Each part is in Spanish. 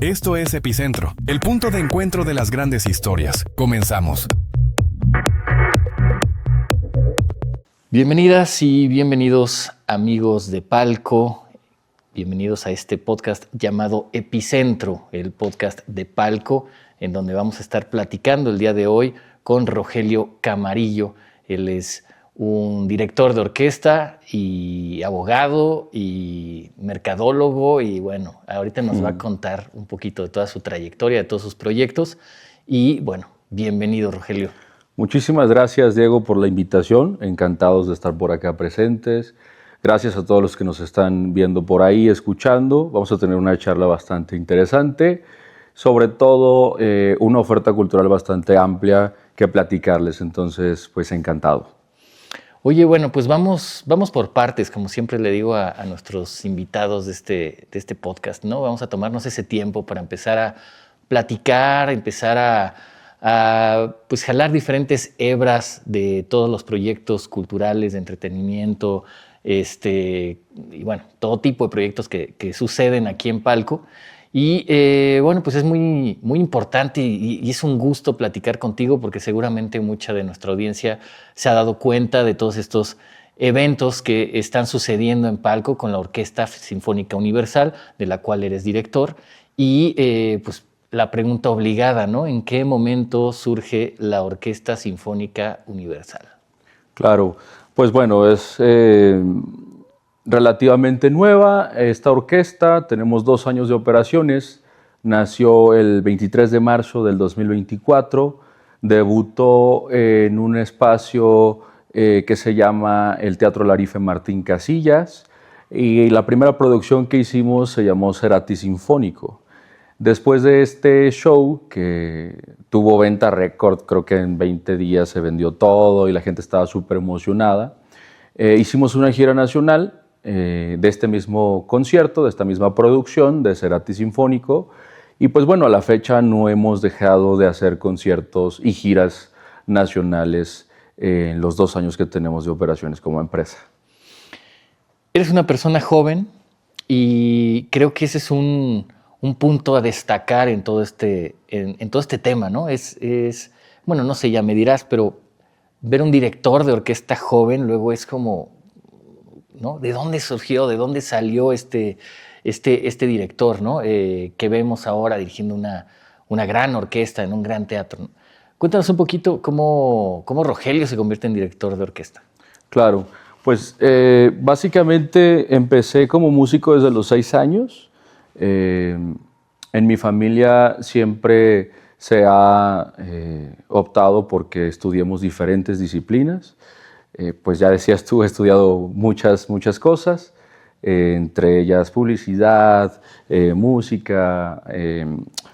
Esto es Epicentro, el punto de encuentro de las grandes historias. Comenzamos. Bienvenidas y bienvenidos, amigos de Palco. Bienvenidos a este podcast llamado Epicentro, el podcast de Palco, en donde vamos a estar platicando el día de hoy con Rogelio Camarillo. Él es un director de orquesta y abogado y mercadólogo y bueno, ahorita nos va a contar un poquito de toda su trayectoria, de todos sus proyectos y bueno, bienvenido Rogelio. Muchísimas gracias Diego por la invitación, encantados de estar por acá presentes. Gracias a todos los que nos están viendo por ahí, escuchando. Vamos a tener una charla bastante interesante, sobre todo una oferta cultural bastante amplia que platicarles, entonces pues encantado. Oye, bueno, pues vamos por partes, como siempre le digo a nuestros invitados de este podcast, ¿no? Vamos a tomarnos ese tiempo para empezar a platicar, empezar a pues jalar diferentes hebras de todos los proyectos culturales, de entretenimiento, y bueno, todo tipo de proyectos que suceden aquí en Palco. Y bueno, pues es muy, muy importante y es un gusto platicar contigo porque seguramente mucha de nuestra audiencia se ha dado cuenta de todos estos eventos que están sucediendo en Palco con la Orquesta Sinfónica Universal, de la cual eres director. Y pues la pregunta obligada, ¿no? ¿En qué momento surge la Orquesta Sinfónica Universal? Claro, pues bueno, es relativamente nueva esta orquesta, tenemos 2 años de operaciones, nació el 23 de marzo del 2024, debutó en un espacio que se llama el Teatro Larife Martín Casillas y la primera producción que hicimos se llamó Cerati Sinfónico. Después de este show, que tuvo venta récord, creo que en 20 días se vendió todo y la gente estaba súper emocionada, hicimos una gira nacional de este mismo concierto, de esta misma producción de Cerati Sinfónico, y pues bueno, a la fecha no hemos dejado de hacer conciertos y giras nacionales en los 2 años que tenemos de operaciones como empresa. Eres una persona joven y creo que ese es un punto a destacar en todo este tema, ¿no? Bueno, no sé, ya me dirás, pero ver un director de orquesta joven luego es como, ¿no? ¿De dónde surgió, de dónde salió este director, ¿no? Que vemos ahora dirigiendo una gran orquesta en un gran teatro, ¿no? Cuéntanos un poquito cómo Rogelio se convierte en director de orquesta. Claro, pues básicamente empecé como músico desde los 6 años. En mi familia siempre se ha optado porque estudiemos diferentes disciplinas. Pues ya decías tú, he estudiado muchas cosas, entre ellas publicidad, música,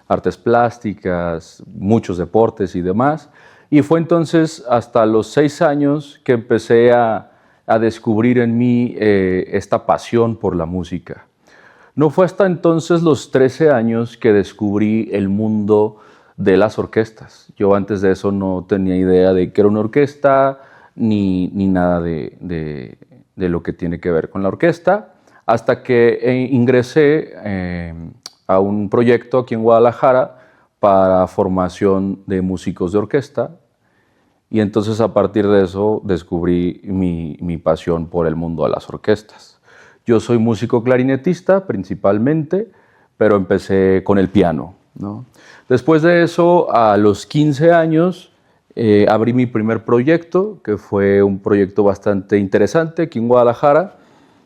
artes plásticas, muchos deportes y demás. Y fue entonces hasta los 6 años que empecé a descubrir en mí esta pasión por la música. No fue hasta entonces los 13 años que descubrí el mundo de las orquestas. Yo antes de eso no tenía idea de qué era una orquesta, ni nada de lo que tiene que ver con la orquesta, hasta que ingresé a un proyecto aquí en Guadalajara para formación de músicos de orquesta, y entonces a partir de eso descubrí mi pasión por el mundo de las orquestas. Yo soy músico clarinetista principalmente, pero empecé con el piano, ¿no? Después de eso, a los 15 años, abrí mi primer proyecto, que fue un proyecto bastante interesante aquí en Guadalajara,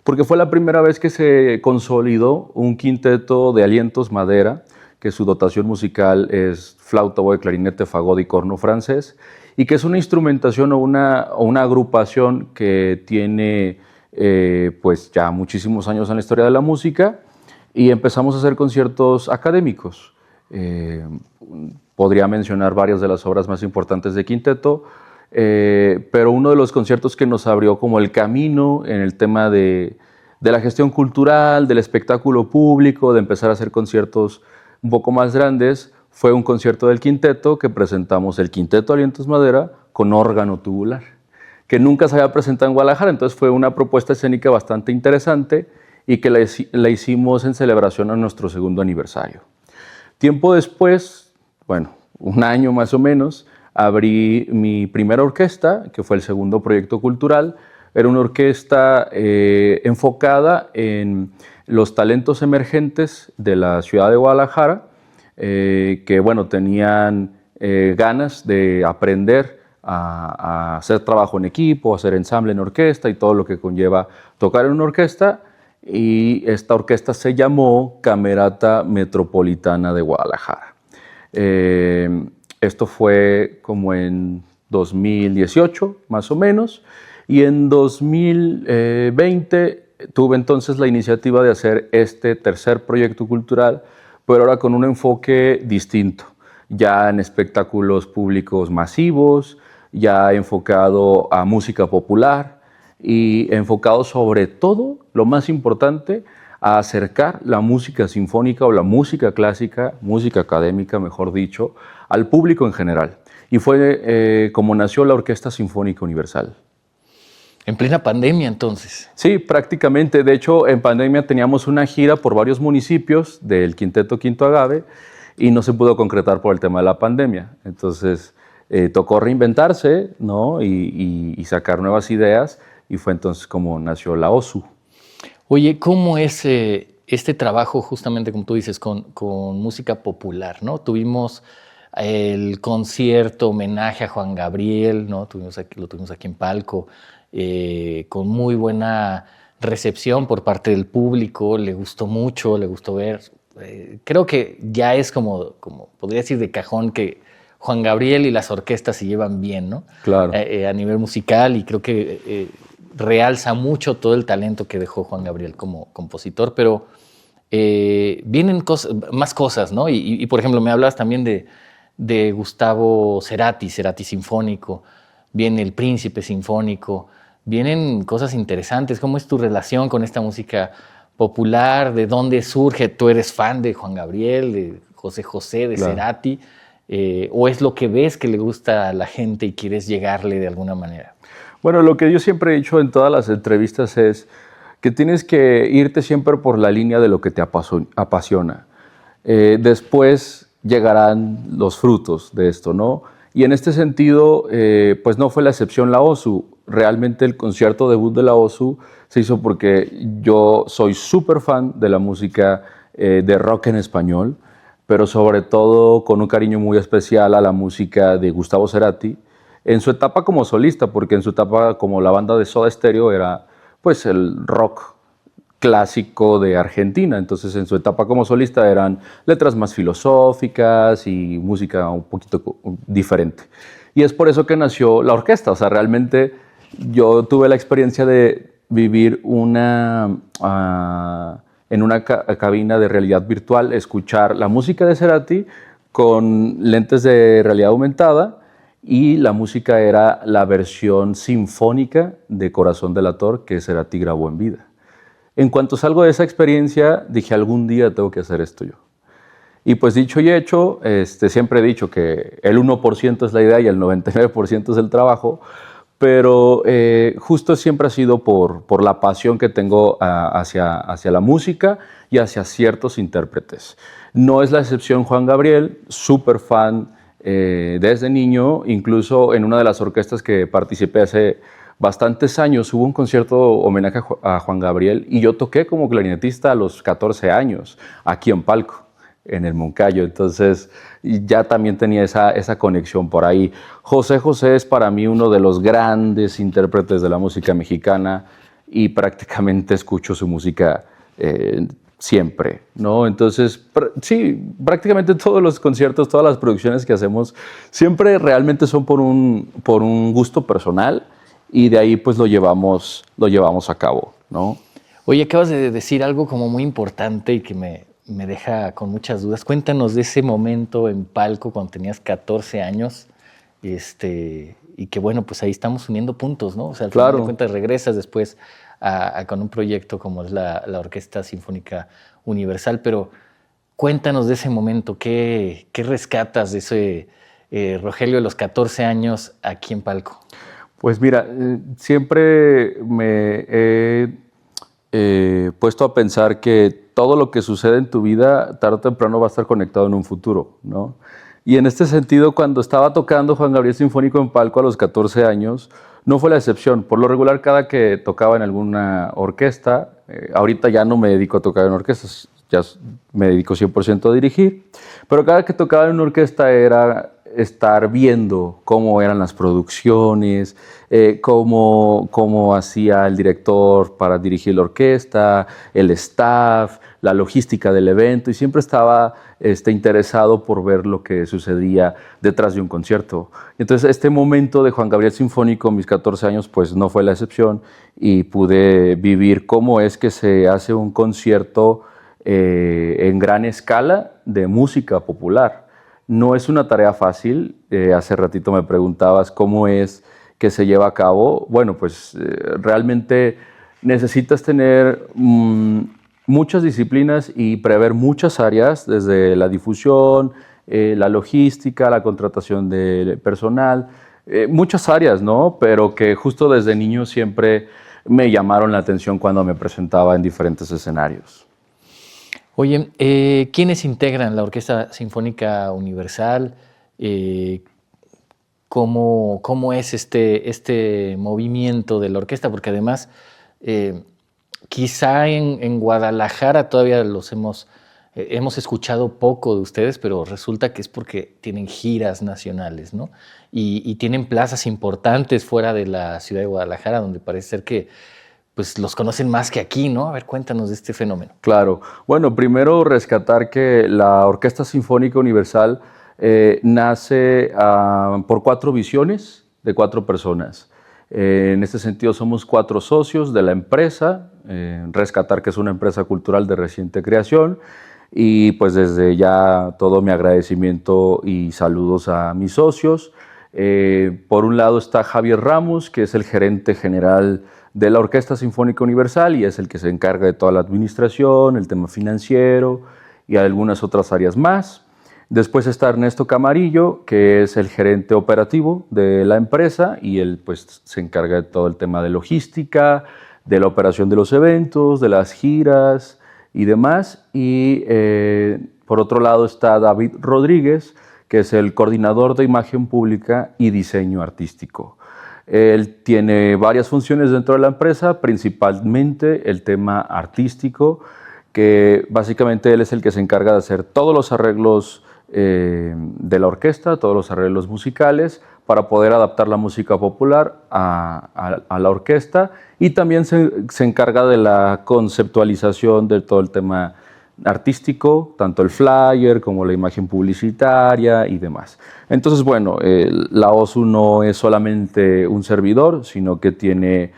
porque fue la primera vez que se consolidó un quinteto de alientos madera, que su dotación musical es flauta, oboe, clarinete, fagot y corno francés, y que es una instrumentación o una agrupación que tiene pues ya muchísimos años en la historia de la música, y empezamos a hacer conciertos académicos. Podría mencionar varias de las obras más importantes de quinteto, pero uno de los conciertos que nos abrió como el camino en el tema de la gestión cultural, del espectáculo público, de empezar a hacer conciertos un poco más grandes, fue un concierto del quinteto que presentamos el Quinteto Alientos Madera con órgano tubular, que nunca se había presentado en Guadalajara. Entonces fue una propuesta escénica bastante interesante y que la hicimos en celebración a nuestro 2º aniversario. Tiempo después, bueno, un año más o menos, abrí mi primera orquesta, que fue el segundo proyecto cultural. Era una orquesta enfocada en los talentos emergentes de la ciudad de Guadalajara, que bueno, tenían ganas de aprender a hacer trabajo en equipo, hacer ensamble en orquesta y todo lo que conlleva tocar en una orquesta. Y esta orquesta se llamó Camerata Metropolitana de Guadalajara. Esto fue como en 2018, más o menos, y en 2020 tuve entonces la iniciativa de hacer este tercer proyecto cultural, pero ahora con un enfoque distinto, ya en espectáculos públicos masivos, ya enfocado a música popular y enfocado sobre todo, lo más importante, a acercar la música sinfónica o la música clásica, música académica, mejor dicho, al público en general. Y fue como nació la Orquesta Sinfónica Universal. En plena pandemia, entonces. Sí, prácticamente. De hecho, en pandemia teníamos una gira por varios municipios del Quinteto Quinto Agave y no se pudo concretar por el tema de la pandemia. Entonces, tocó reinventarse, ¿no? y sacar nuevas ideas, y fue entonces como nació la OSU. Oye, ¿cómo es este trabajo, justamente como tú dices, con música popular, ¿no? Tuvimos el concierto homenaje a Juan Gabriel, ¿no? Lo tuvimos aquí en Palco, con muy buena recepción por parte del público, le gustó mucho, le gustó ver. Creo que ya es como podría decir de cajón que Juan Gabriel y las orquestas se llevan bien, ¿no? Claro. A nivel musical, y creo que realza mucho todo el talento que dejó Juan Gabriel como compositor, pero vienen más cosas, ¿no? Y por ejemplo, me hablas también de Gustavo Cerati Sinfónico, viene El Príncipe Sinfónico, vienen cosas interesantes. ¿Cómo es tu relación con esta música popular? ¿De dónde surge? ¿Tú eres fan de Juan Gabriel, de José José, de Claro. Cerati? ¿O es lo que ves que le gusta a la gente y quieres llegarle de alguna manera? Bueno, lo que yo siempre he dicho en todas las entrevistas es que tienes que irte siempre por la línea de lo que te apasiona. Después llegarán los frutos de esto, ¿no? Y en este sentido, pues no fue la excepción la OSU. Realmente el concierto debut de la OSU se hizo porque yo soy súper fan de la música de rock en español, pero sobre todo con un cariño muy especial a la música de Gustavo Cerati, en su etapa como solista, porque en su etapa como la banda de Soda Stereo era pues el rock clásico de Argentina. Entonces en su etapa como solista eran letras más filosóficas y música un poquito diferente. Y es por eso que nació la orquesta. O sea, realmente yo tuve la experiencia de vivir en una cabina de realidad virtual, escuchar la música de Cerati con lentes de realidad aumentada, y la música era la versión sinfónica de Corazón Delator que Cerati grabó en vida. En cuanto salgo de esa experiencia, dije, algún día tengo que hacer esto yo. Y pues dicho y hecho, siempre he dicho que el 1% es la idea y el 99% es el trabajo, pero justo siempre ha sido por la pasión que tengo hacia la música y hacia ciertos intérpretes. No es la excepción Juan Gabriel, súper fan desde niño. Incluso en una de las orquestas que participé hace bastantes años hubo un concierto homenaje a Juan Gabriel y yo toqué como clarinetista a los 14 años aquí en Palco, en el Moncayo. Entonces ya también tenía esa conexión por ahí. José José es para mí uno de los grandes intérpretes de la música mexicana y prácticamente escucho su música siempre, ¿no? Entonces, sí, prácticamente todos los conciertos, todas las producciones que hacemos siempre realmente son por un gusto personal, y de ahí pues lo llevamos a cabo, ¿no? Oye, acabas de decir algo como muy importante y que me deja con muchas dudas. Cuéntanos de ese momento en Palco cuando tenías 14 años, y que bueno, pues ahí estamos uniendo puntos, ¿no? O sea, al final de cuentas regresas después con un proyecto como es la Orquesta Sinfónica Universal, pero cuéntanos de ese momento, ¿qué rescatas de ese Rogelio de los 14 años aquí en Palco? Pues mira, siempre me he puesto a pensar que todo lo que sucede en tu vida, tarde o temprano va a estar conectado en un futuro, ¿no? Y en este sentido, cuando estaba tocando Juan Gabriel Sinfónico en palco a los 14 años, no fue la excepción. Por lo regular, cada que tocaba en alguna orquesta, ahorita ya no me dedico a tocar en orquestas, ya me dedico 100% a dirigir, pero cada que tocaba en una orquesta era estar viendo cómo eran las producciones, cómo hacía el director para dirigir la orquesta, el staff, la logística del evento, y siempre estaba interesado por ver lo que sucedía detrás de un concierto. Entonces, este momento de Juan Gabriel Sinfónico, mis 14 años, pues no fue la excepción, y pude vivir cómo es que se hace un concierto en gran escala de música popular. No es una tarea fácil. Hace ratito me preguntabas cómo es que se lleva a cabo. Bueno, pues realmente necesitas tener muchas disciplinas y prever muchas áreas, desde la difusión, la logística, la contratación de personal, muchas áreas, ¿no? Pero que justo desde niño siempre me llamaron la atención cuando me presentaba en diferentes escenarios. Oye, ¿quiénes integran la Orquesta Sinfónica Universal? ¿Cómo es este movimiento de la orquesta? Porque además, quizá en Guadalajara todavía hemos escuchado poco de ustedes, pero resulta que es porque tienen giras nacionales, ¿no? Y tienen plazas importantes fuera de la ciudad de Guadalajara, donde parece ser que pues los conocen más que aquí, ¿no? A ver, cuéntanos de este fenómeno. Claro. Bueno, primero rescatar que la Orquesta Sinfónica Universal nace por 4 visiones de 4 personas. En este sentido, somos 4 socios de la empresa. Rescatar que es una empresa cultural de reciente creación. Y pues desde ya todo mi agradecimiento y saludos a mis socios. Por un lado está Javier Ramos, que es el gerente general de la Orquesta Sinfónica Universal y es el que se encarga de toda la administración, el tema financiero y algunas otras áreas más. Después está Ernesto Camarillo, que es el gerente operativo de la empresa y él pues se encarga de todo el tema de logística, de la operación de los eventos, de las giras y demás. Y por otro lado está David Rodríguez, que es el coordinador de imagen pública y diseño artístico. Él tiene varias funciones dentro de la empresa, principalmente el tema artístico, que básicamente él es el que se encarga de hacer todos los arreglos de la orquesta, todos los arreglos musicales, para poder adaptar la música popular a la orquesta, y también se encarga de la conceptualización de todo el tema artístico, tanto el flyer como la imagen publicitaria y demás. Entonces, bueno, la OSU no es solamente un servidor, sino que tiene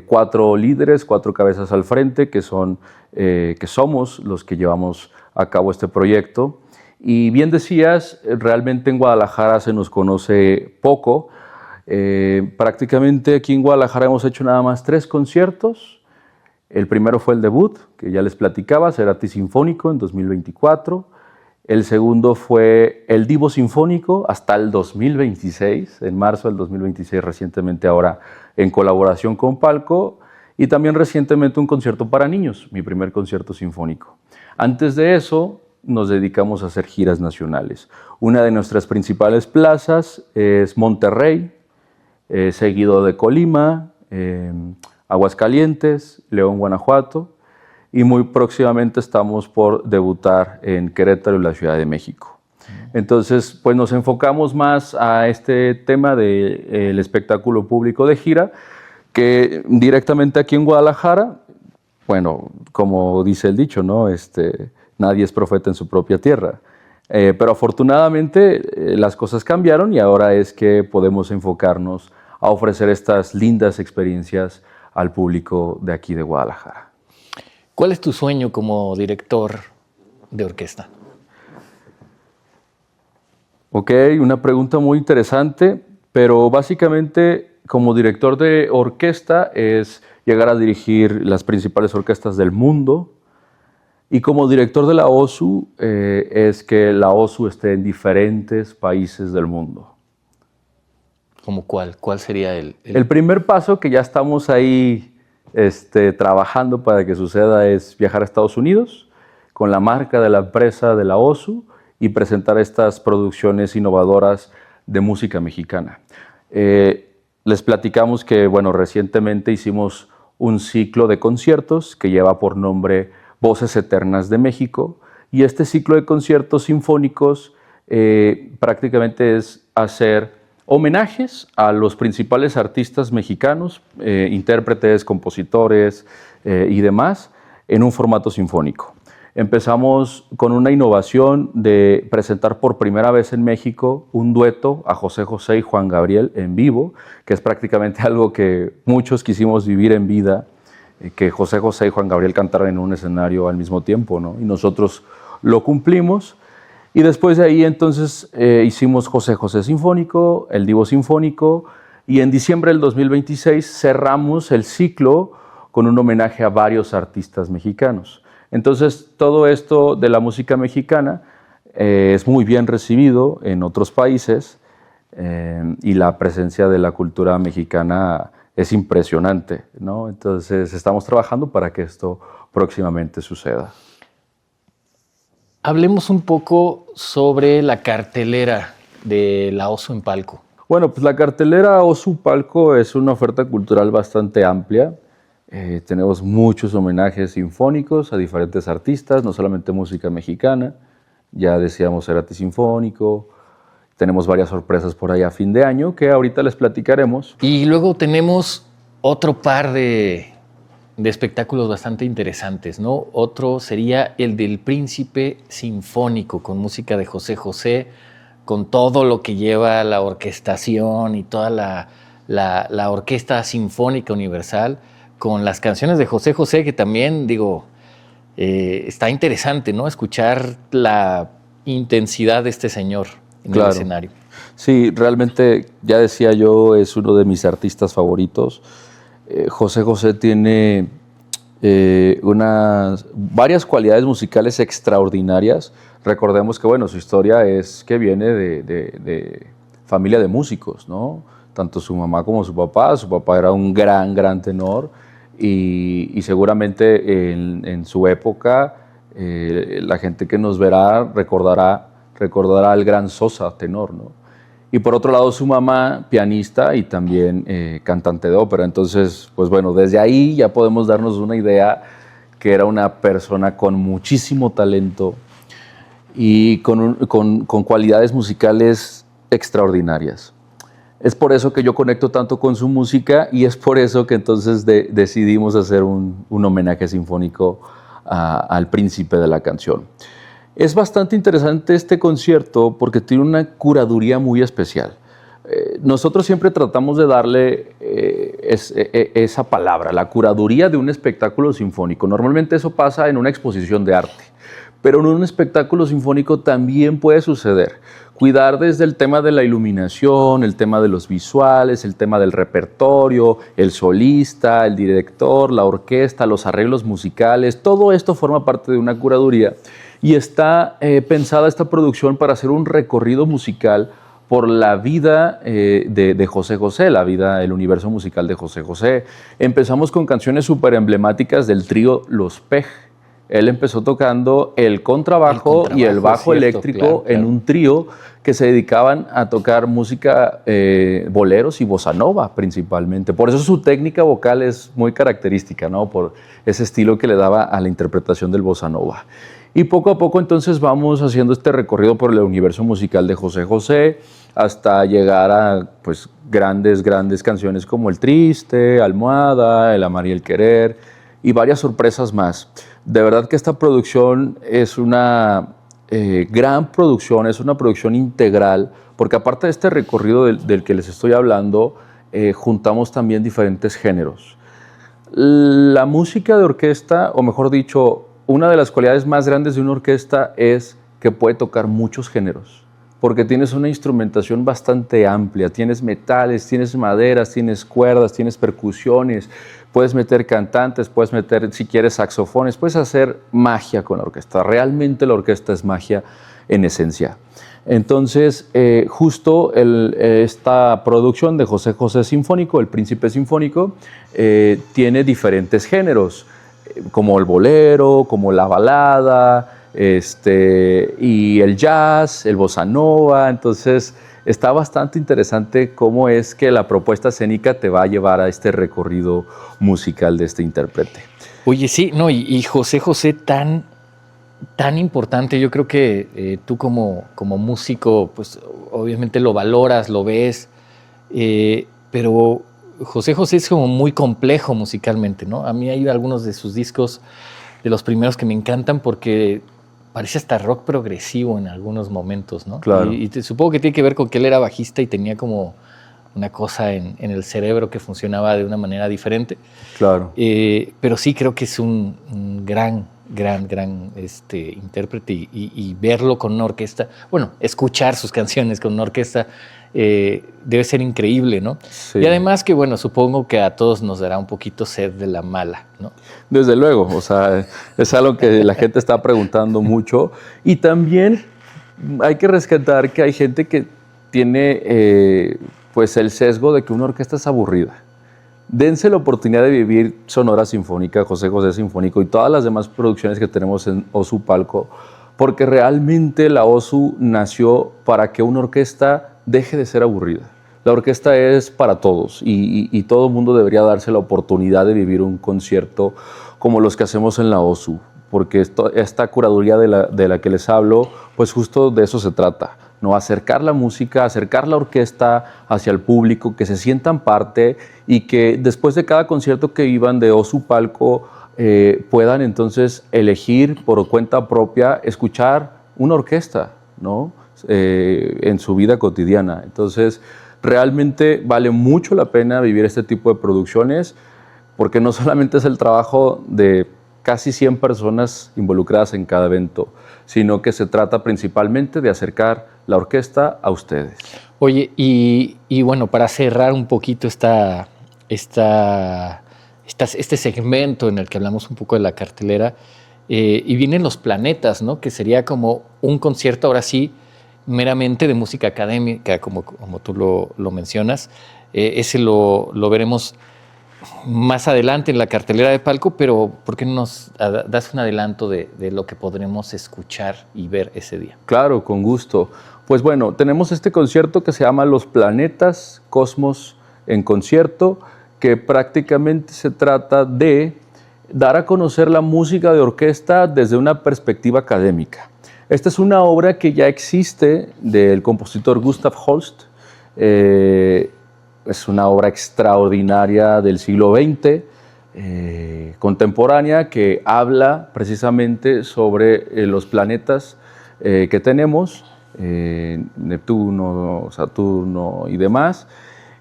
4 líderes, 4 cabezas al frente, que somos los que llevamos a cabo este proyecto. Y bien decías, realmente en Guadalajara se nos conoce poco. Prácticamente aquí en Guadalajara hemos hecho nada más 3 conciertos. El primero fue el debut, que ya les platicaba, Cerati Sinfónico en 2024. El segundo fue el Divo Sinfónico hasta el 2026, en marzo del 2026, recientemente ahora en colaboración con Palco. Y también recientemente un concierto para niños, mi primer concierto sinfónico. Antes de eso, nos dedicamos a hacer giras nacionales. Una de nuestras principales plazas es Monterrey, seguido de Colima, Aguascalientes, León, Guanajuato, y muy próximamente estamos por debutar en Querétaro y la Ciudad de México. Entonces, pues nos enfocamos más a este tema del espectáculo público de gira, que directamente aquí en Guadalajara, bueno, como dice el dicho, ¿no? Nadie es profeta en su propia tierra. Pero afortunadamente las cosas cambiaron y ahora es que podemos enfocarnos a ofrecer estas lindas experiencias al público de aquí de Guadalajara. ¿Cuál es tu sueño como director de orquesta? Ok, una pregunta muy interesante, pero básicamente como director de orquesta es llegar a dirigir las principales orquestas del mundo, y como director de la OSU es que la OSU esté en diferentes países del mundo. ¿Cómo cuál? ¿Cuál sería El primer paso, que ya estamos ahí trabajando para que suceda, es viajar a Estados Unidos. con la marca de la empresa de la OSU y presentar estas producciones innovadoras de música mexicana. Les platicamos que, bueno, recientemente hicimos un ciclo de conciertos que lleva por nombre Voces Eternas de México, y este ciclo de conciertos sinfónicos prácticamente es hacer homenajes a los principales artistas mexicanos, intérpretes, compositores y demás, en un formato sinfónico. Empezamos con una innovación de presentar por primera vez en México un dueto a José José y Juan Gabriel en vivo, que es prácticamente algo que muchos quisimos vivir en vida, que José José y Juan Gabriel cantaran en un escenario al mismo tiempo, ¿no? Y nosotros lo cumplimos. Y después de ahí entonces hicimos José José Sinfónico, el Divo Sinfónico, y en diciembre del 2026 cerramos el ciclo con un homenaje a varios artistas mexicanos. Entonces, todo esto de la música mexicana es muy bien recibido en otros países y la presencia de la cultura mexicana es impresionante, ¿no? Entonces, estamos trabajando para que esto próximamente suceda. Hablemos un poco sobre la cartelera de la OSU en Palco. Bueno, pues la cartelera OSU Palco es una oferta cultural bastante amplia. Tenemos muchos homenajes sinfónicos a diferentes artistas, no solamente música mexicana, ya decíamos Cerati Sinfónico, tenemos varias sorpresas por ahí a fin de año que ahorita les platicaremos. Y luego tenemos otro par de espectáculos bastante interesantes, ¿no? Otro sería el del Príncipe Sinfónico, con música de José José, con todo lo que lleva la orquestación y toda la Orquesta Sinfónica Universal, con las canciones de José José, que también, digo, está interesante, ¿no? Escuchar la intensidad de este señor en el escenario. Sí, realmente, ya decía yo, es uno de mis artistas favoritos. José José tiene varias cualidades musicales extraordinarias. Recordemos que, bueno, su historia es que viene de familia de músicos, ¿no? Tanto su mamá como su papá era un gran tenor, y seguramente en su época la gente que nos verá recordará al gran Sosa, tenor, ¿no? Y por otro lado su mamá, pianista y también cantante de ópera. Entonces, pues bueno, desde ahí ya podemos darnos una idea que era una persona con muchísimo talento y con cualidades musicales extraordinarias. Es por eso que yo conecto tanto con su música, y es por eso que entonces decidimos hacer un homenaje sinfónico al príncipe de la canción. Es bastante interesante este concierto porque tiene una curaduría muy especial. Nosotros siempre tratamos de darle esa palabra, la curaduría de un espectáculo sinfónico. Normalmente eso pasa en una exposición de arte, pero en un espectáculo sinfónico también puede suceder. Cuidar desde el tema de la iluminación, el tema de los visuales, el tema del repertorio, el solista, el director, la orquesta, los arreglos musicales, todo esto forma parte de una curaduría, y está pensada esta producción para hacer un recorrido musical por la vida de José José, el universo musical de José José. Empezamos con canciones súper emblemáticas del trío Los Pej. Él empezó tocando el contrabajo y el bajo eléctrico en un trío que se dedicaban a tocar música, boleros y bossa nova principalmente. Por eso su técnica vocal es muy característica, ¿no? Por ese estilo que le daba a la interpretación del bossa nova. Y poco a poco entonces vamos haciendo este recorrido por el universo musical de José José hasta llegar a pues, grandes canciones como El Triste, Almohada, El Amar y el Querer y varias sorpresas más. De verdad que esta producción es una gran producción, es una producción integral, porque aparte de este recorrido del que les estoy hablando, juntamos también diferentes géneros. La música de orquesta, o mejor dicho, una de las cualidades más grandes de una orquesta es que puede tocar muchos géneros, porque tienes una instrumentación bastante amplia, tienes metales, tienes maderas, tienes cuerdas, tienes percusiones, puedes meter cantantes, puedes meter, si quieres, saxofones, puedes hacer magia con la orquesta. Realmente la orquesta es magia en esencia. Entonces, justo esta producción de José José Sinfónico, El Príncipe Sinfónico, tiene diferentes géneros. como el bolero, como la balada, y el jazz, el bossa nova. Entonces está bastante interesante cómo es que la propuesta escénica te va a llevar a este recorrido musical de este intérprete. Oye, sí, no, y José José tan importante. Yo creo que tú como músico, pues obviamente lo valoras, lo ves, pero José José es como muy complejo musicalmente, ¿no? A mí hay algunos de sus discos, de los primeros, que me encantan porque parece hasta rock progresivo en algunos momentos, ¿no? Claro. Y supongo que tiene que ver con que él era bajista y tenía como una cosa en el cerebro que funcionaba de una manera diferente. Claro. Pero sí creo que es un gran intérprete, y verlo con una orquesta, bueno, escuchar sus canciones con una orquesta debe ser increíble, ¿no? Sí. Y además que, bueno, supongo que a todos nos dará un poquito sed de la mala, ¿no? Desde luego, o sea, es algo que la gente está preguntando mucho. Y también hay que rescatar que hay gente que tiene pues el sesgo de que una orquesta es aburrida. Dense la oportunidad de vivir Sonora Sinfónica, José José Sinfónico y todas las demás producciones que tenemos en Osu Palco, porque realmente la Osu nació para que una orquesta deje de ser aburrida. La orquesta es para todos y todo el mundo debería darse la oportunidad de vivir un concierto como los que hacemos en la Osu, porque esta curaduría de la que les hablo, pues justo de eso se trata, ¿no? Acercar la música, acercar la orquesta hacia el público, que se sientan parte y que después de cada concierto que iban de Osu Palco puedan entonces elegir por cuenta propia escuchar una orquesta, ¿no? En su vida cotidiana. Entonces, realmente vale mucho la pena vivir este tipo de producciones, porque no solamente es el trabajo de casi 100 personas involucradas en cada evento, sino que se trata principalmente de acercar la orquesta a ustedes. Oye, y bueno, para cerrar un poquito este segmento en el que hablamos un poco de la cartelera, y vienen los planetas, ¿no? Que sería como un concierto, ahora sí, meramente de música académica, como tú lo mencionas. Ese lo veremos más adelante en la cartelera de Palco, pero ¿por qué no nos das un adelanto de lo que podremos escuchar y ver ese día? Claro, con gusto. Pues bueno, tenemos este concierto que se llama Los Planetas Cosmos en Concierto, que prácticamente se trata de dar a conocer la música de orquesta desde una perspectiva académica. Esta es una obra que ya existe del compositor Gustav Holst. Es una obra extraordinaria del siglo XX, contemporánea, que habla precisamente sobre los planetas que tenemos, Neptuno, Saturno y demás.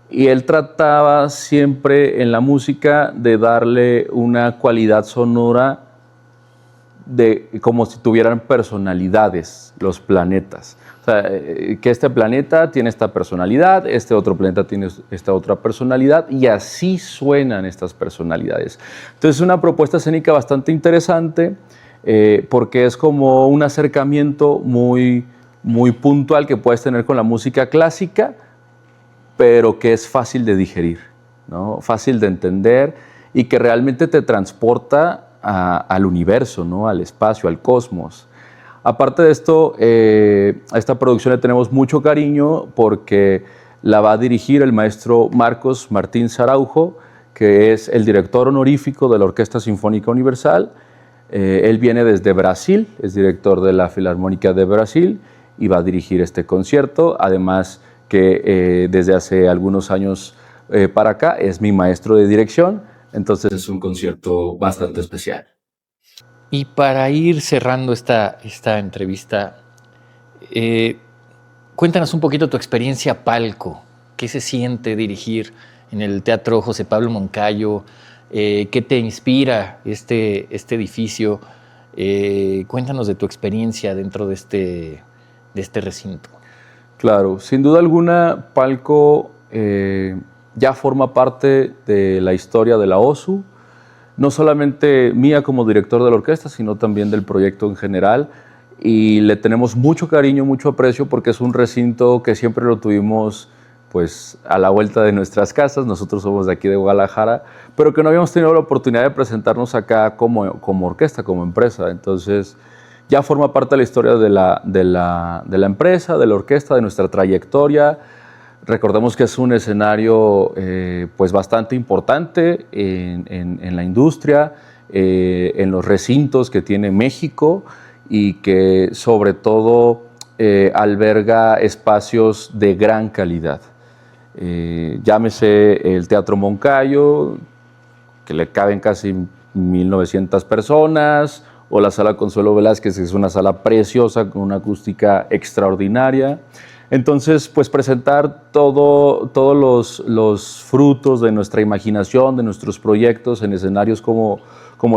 Y él trataba siempre en la música de darle una cualidad sonora como si tuvieran personalidades los planetas. O sea, que este planeta tiene esta personalidad, este otro planeta tiene esta otra personalidad, y así suenan estas personalidades. Entonces es una propuesta escénica bastante interesante, porque es como un acercamiento muy puntual que puedes tener con la música clásica, pero que es fácil de digerir, ¿no? Fácil de entender, y que realmente te transporta al universo, ¿no? Al espacio, al cosmos. Aparte de esto, a esta producción le tenemos mucho cariño porque la va a dirigir el maestro Marcos Martín Saraujo, que es el director honorífico de la Orquesta Sinfónica Universal. Él viene desde Brasil, es director de la Filarmónica de Brasil y va a dirigir este concierto. Además que desde hace algunos años para acá es mi maestro de dirección, entonces es un concierto bastante especial. Y para ir cerrando esta entrevista, cuéntanos un poquito tu experiencia Palco. ¿Qué se siente dirigir en el Teatro José Pablo Moncayo? ¿Qué te inspira este edificio? Cuéntanos de tu experiencia dentro de este recinto. Claro, sin duda alguna, Palco ya forma parte de la historia de la OSU, no solamente mía como director de la orquesta, sino también del proyecto en general, y le tenemos mucho cariño, mucho aprecio, porque es un recinto que siempre lo tuvimos pues a la vuelta de nuestras casas. Nosotros somos de aquí de Guadalajara, pero que no habíamos tenido la oportunidad de presentarnos acá como orquesta, como empresa. Entonces ya forma parte de la historia de la empresa, de la orquesta, de nuestra trayectoria. Recordemos que es un escenario pues bastante importante en la industria, en los recintos que tiene México, y que sobre todo alberga espacios de gran calidad. Llámese el Teatro Moncayo, que le caben casi 1,900 personas, o la Sala Consuelo Velázquez, que es una sala preciosa con una acústica extraordinaria. Entonces, pues presentar todos los frutos de nuestra imaginación, de nuestros proyectos en escenarios como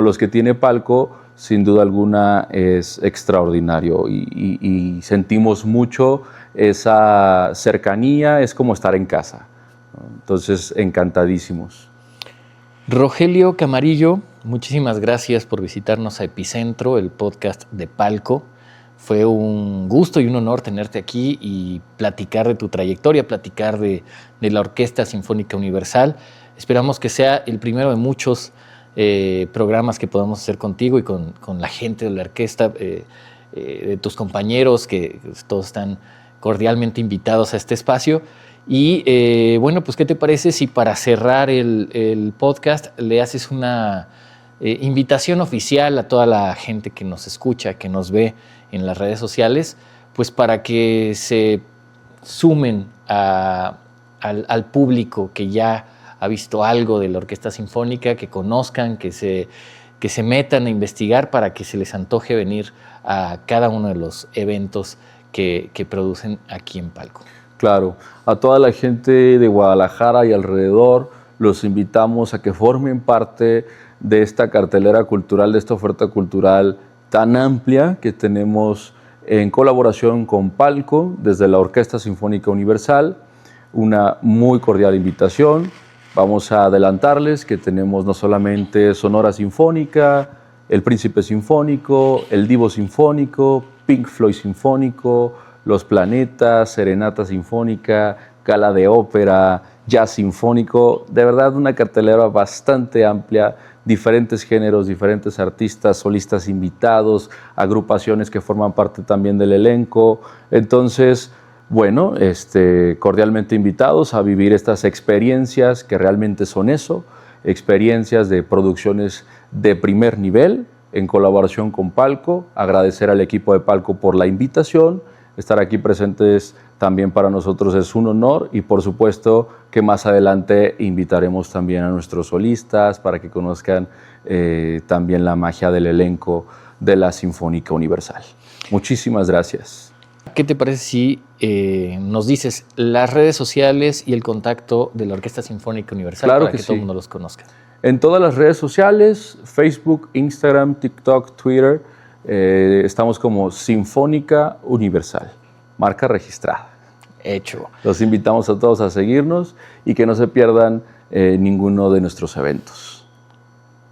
los que tiene Palco, sin duda alguna es extraordinario, y sentimos mucho esa cercanía, es como estar en casa, ¿no? Entonces, encantadísimos. Rogelio Camarillo, muchísimas gracias por visitarnos a Epicentro, el podcast de Palco. Fue un gusto y un honor tenerte aquí y platicar de tu trayectoria, platicar de la Orquesta Sinfónica Universal. Esperamos que sea el primero de muchos programas que podamos hacer contigo y con la gente de la orquesta, de tus compañeros, que todos están cordialmente invitados a este espacio. Y bueno, pues ¿qué te parece si para cerrar el podcast le haces una invitación oficial a toda la gente que nos escucha, que nos ve en las redes sociales, pues para que se sumen al público que ya ha visto algo de la Orquesta Sinfónica, que conozcan, que se metan a investigar, para que se les antoje venir a cada uno de los eventos que producen aquí en Palco? Claro, a toda la gente de Guadalajara y alrededor los invitamos a que formen parte de esta cartelera cultural, de esta oferta cultural tan amplia que tenemos en colaboración con Palco desde la Orquesta Sinfónica Universal. Una muy cordial invitación. Vamos a adelantarles que tenemos no solamente Sonora Sinfónica, El Príncipe Sinfónico, El Divo Sinfónico, Pink Floyd Sinfónico, Los Planetas, Serenata Sinfónica, Gala de Ópera, Jazz Sinfónico. De verdad, una cartelera bastante amplia, diferentes géneros, diferentes artistas, solistas invitados, agrupaciones que forman parte también del elenco. Entonces, bueno, cordialmente invitados a vivir estas experiencias que realmente son eso, experiencias de producciones de primer nivel en colaboración con Palco. Agradecer al equipo de Palco por la invitación. Estar aquí presentes también para nosotros es un honor, y por supuesto que más adelante invitaremos también a nuestros solistas para que conozcan también la magia del elenco de la Sinfónica Universal. Muchísimas gracias. ¿Qué te parece si nos dices las redes sociales y el contacto de la Orquesta Sinfónica Universal, claro, para que sí, todo el mundo los conozca? En todas las redes sociales, Facebook, Instagram, TikTok, Twitter, estamos como Sinfónica Universal, marca registrada. Hecho. Los invitamos a todos a seguirnos y que no se pierdan ninguno de nuestros eventos.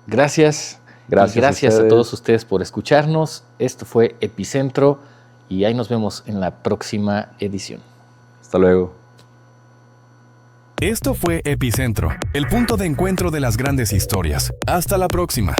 Gracias. Gracias a todos ustedes por escucharnos. Esto fue Epicentro y ahí nos vemos en la próxima edición. Hasta luego. Esto fue Epicentro, el punto de encuentro de las grandes historias. Hasta la próxima.